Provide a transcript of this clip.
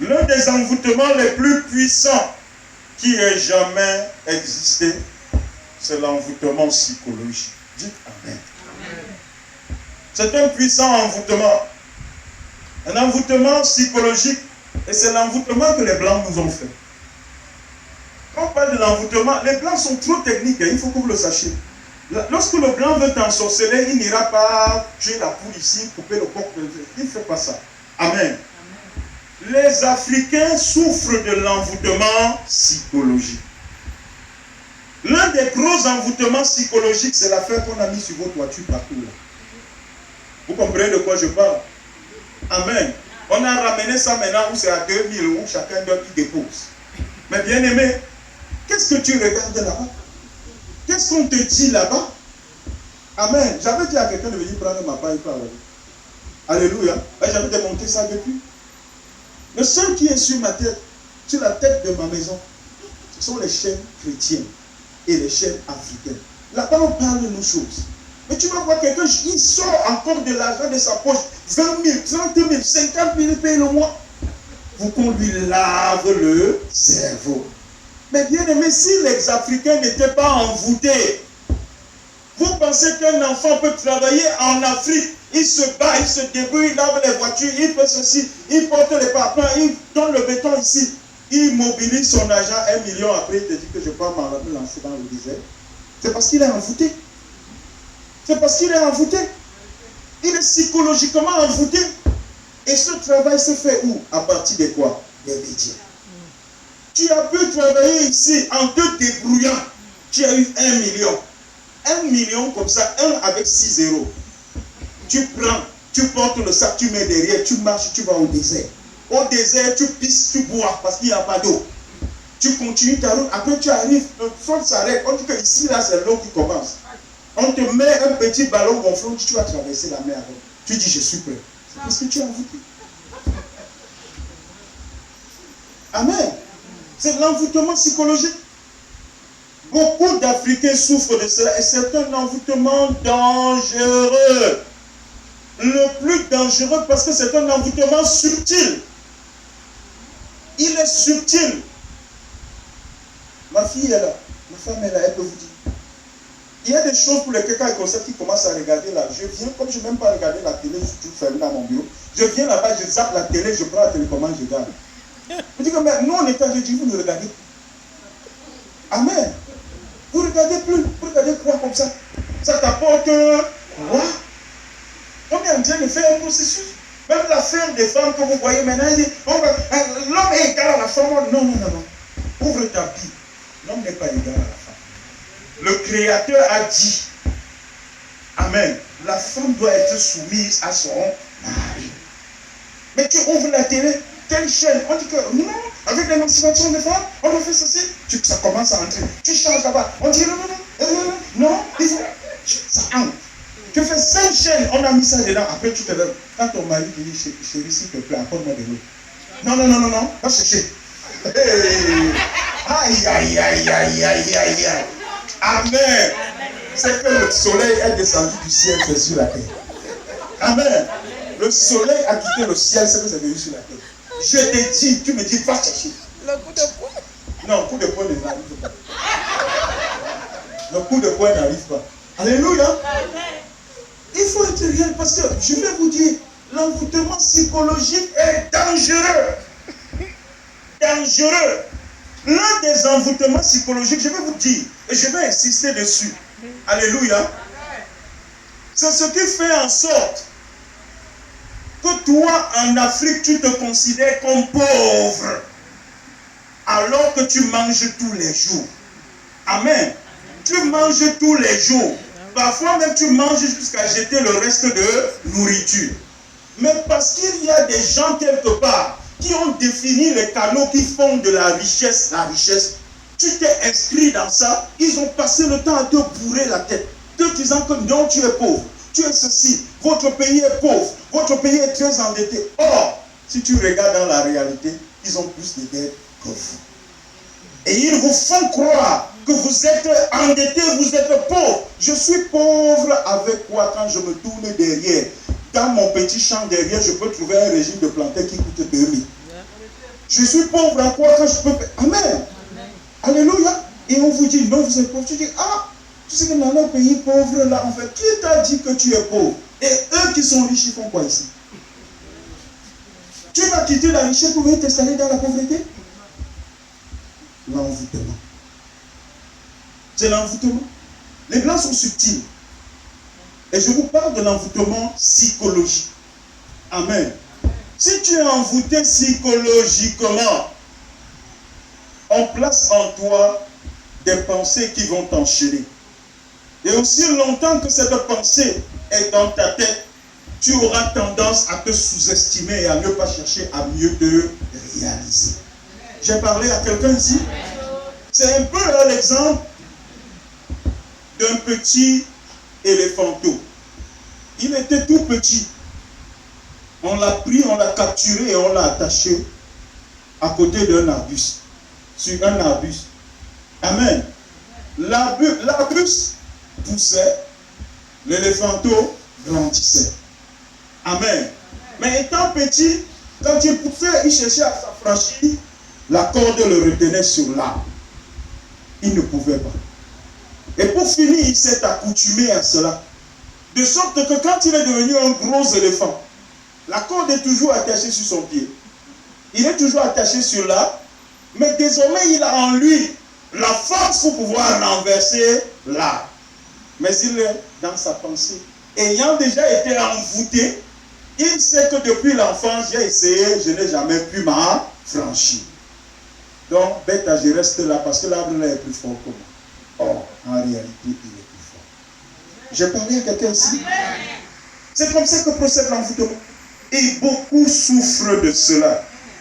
L'un des envoûtements les plus puissants qui ait jamais existé, c'est l'envoûtement psychologique. Dites Amen. C'est un puissant envoûtement. Un envoûtement psychologique. Et c'est l'envoûtement que les Blancs nous ont fait. Quand on parle de l'envoûtement, les Blancs sont trop techniques, il faut que vous le sachiez. Lorsque le Blanc veut t'ensorceler, il n'ira pas tuer la poule ici, couper le coq. Il ne fait pas ça. Amen. Les Africains souffrent de l'envoûtement psychologique. L'un des gros envoûtements psychologiques, c'est l'affaire qu'on a mis sur vos toitures partout là. Vous comprenez de quoi je parle? Amen. On a ramené ça maintenant où c'est à 2000 où chacun donne, il dépose. Mais bien aimé, qu'est-ce que tu regardes là-bas? Qu'est-ce qu'on te dit là-bas? Amen. J'avais dit à quelqu'un de venir prendre ma paille par là. Alléluia. J'avais démonté ça depuis. Le seul qui est sur ma tête, sur la tête de ma maison, ce sont les chaînes chrétiennes et les chaînes africaines. Là-bas, on parle de nos choses. Mais tu vas voir quelqu'un, il sort encore de l'argent de sa poche, 20 000, 30 000, 50 000 paye le mois, pour qu'on lui lave le cerveau. Mais bien aimé, si les Africains n'étaient pas envoûtés, vous pensez qu'un enfant peut travailler en Afrique? Il se bat, il se débrouille, il lave les voitures, il fait ceci, il porte les parpaings, il donne le béton ici. Il mobilise son argent, 1 million, après il te dit que je peux m'en lancer dans le désert. C'est parce qu'il est envoûté. C'est parce qu'il est envoûté. Il est psychologiquement envoûté. Et ce travail se fait où? À partir de quoi? Des médias. Tu as pu travailler ici en te débrouillant. Tu as eu 1 million. 1 million comme ça, 1 avec 6 zéros. Tu prends, tu portes le sac, tu mets derrière, tu marches, tu vas au désert. Au désert, tu pisses, tu bois parce qu'il n'y a pas d'eau. Tu continues ta route, après tu arrives, le sol s'arrête. On dit que ici, là, c'est l'eau qui commence. On te met un petit ballon gonflant, tu vas traverser la mer avec. Tu dis, je suis prêt. C'est parce que tu as envoûté. Amen. C'est l'envoûtement psychologique. Beaucoup d'Africains souffrent de cela et c'est un envoûtement dangereux. Le plus dangereux parce que c'est un envoûtement subtil. Il est subtil. Ma fille est là, ma femme est là, elle peut vous dire. Il y a des choses pour lesquelles quand il concept qui commence à regarder là, je viens, comme je n'aime pas regarder la télé, je suis toujours fermé dans mon bureau, je viens là-bas, je zappe la télé, je prends la télécommande, je regarde. Je dis que mais nous on est en, je dis, vous ne regardez plus. Amen. Vous ne regardez plus, vous regardez quoi comme ça? Ça t'apporte quoi? On est en train de faire un processus. Même l'affaire des femmes que vous voyez maintenant, l'homme est égal à la femme. Non, non, non, non. Ouvre ta Bible. L'homme n'est pas égal à la femme. Le Créateur a dit, Amen, la femme doit être soumise à son mari. Mais tu ouvres la télé, telle chaîne, on dit que non, avec l'émancipation des femmes, on doit faire ceci. Ça commence à entrer. Tu changes là-bas. On dit non, non, non, non, il faut. Ça entre. Tu fais 5 chaînes, on a mis ça dedans. Après, tu te lèves. Quand ton mari te dit, chérie, s'il te plaît, apporte-moi de l'eau. Non, non, non, non, non, va chercher. Hey. Aïe, aïe, aïe, aïe, aïe, aïe, aïe. Amen. C'est que le soleil est descendu du ciel, c'est sur la terre. Amen. Le soleil a quitté le ciel, c'est que c'est venu sur la terre. Je te dis, tu me dis, va chercher. Le coup de poing. Non, le coup de poing n'arrive pas. Le coup de poing n'arrive pas. Alléluia. Amen. Il faut être réel parce que je vais vous dire, l'envoûtement psychologique est dangereux. Dangereux. L'un des envoûtements psychologiques, je vais vous dire, et je vais insister dessus. Alléluia. C'est ce qui fait en sorte que toi, en Afrique, tu te considères comme pauvre, alors que tu manges tous les jours. Amen. Tu manges tous les jours. Parfois même tu manges jusqu'à jeter le reste de nourriture. Mais parce qu'il y a des gens quelque part qui ont défini les canaux qui font de la richesse, tu t'es inscrit dans ça, ils ont passé le temps à te bourrer la tête, te disant que non, tu es pauvre, tu es ceci, votre pays est pauvre, votre pays est très endetté. Or, si tu regardes dans la réalité, ils ont plus de dettes que vous. Et ils vous font croire que vous êtes endetté, vous êtes pauvre. Je suis pauvre avec quoi quand je me tourne derrière? Dans mon petit champ derrière, je peux trouver un régime de plantain qui coûte 2000. Je suis pauvre à quoi quand je peux... Amen. Alléluia. Et on vous dit, non, vous êtes pauvre. Tu dis, ah, tu sais que dans nos pays pauvres, là, en fait, qui t'a dit que tu es pauvre? Et eux qui sont riches, ils font quoi ici? Tu vas quitter la richesse pour venir t'installer dans la pauvreté? L'envoûtement. C'est l'envoûtement. Les blancs sont subtils. Et je vous parle de l'envoûtement psychologique. Amen. Si tu es envoûté psychologiquement, on place en toi des pensées qui vont t'enchaîner. Et aussi longtemps que cette pensée est dans ta tête, tu auras tendance à te sous-estimer et à ne pas chercher à mieux te réaliser. J'ai parlé à quelqu'un ici. C'est un peu l'exemple d'un petit éléphanteau. Il était tout petit. On l'a pris, on l'a capturé et on l'a attaché à côté d'un arbuste. Sur un arbuste. Amen. L'arbuste poussait, l'éléphanteau grandissait. Amen. Mais étant petit, quand il poussait, il cherchait à s'affranchir, la corde le retenait sur l'arbre. Il ne pouvait pas. Et pour finir, il s'est accoutumé à cela. De sorte que quand il est devenu un gros éléphant, la corde est toujours attachée sur son pied. Il est toujours attaché sur l'arbre, mais désormais il a en lui la force pour pouvoir renverser l'arbre. Mais il est dans sa pensée. Ayant déjà été envoûté, il sait que depuis l'enfance, j'ai essayé, je n'ai jamais pu m'affranchir. Donc, bête, je reste là parce que l'arbre là est plus fort que moi. Or, en réalité, il est plus fort. J'ai parlé à quelqu'un ici. C'est comme ça que procède l'envoûtement. Et beaucoup souffrent de cela.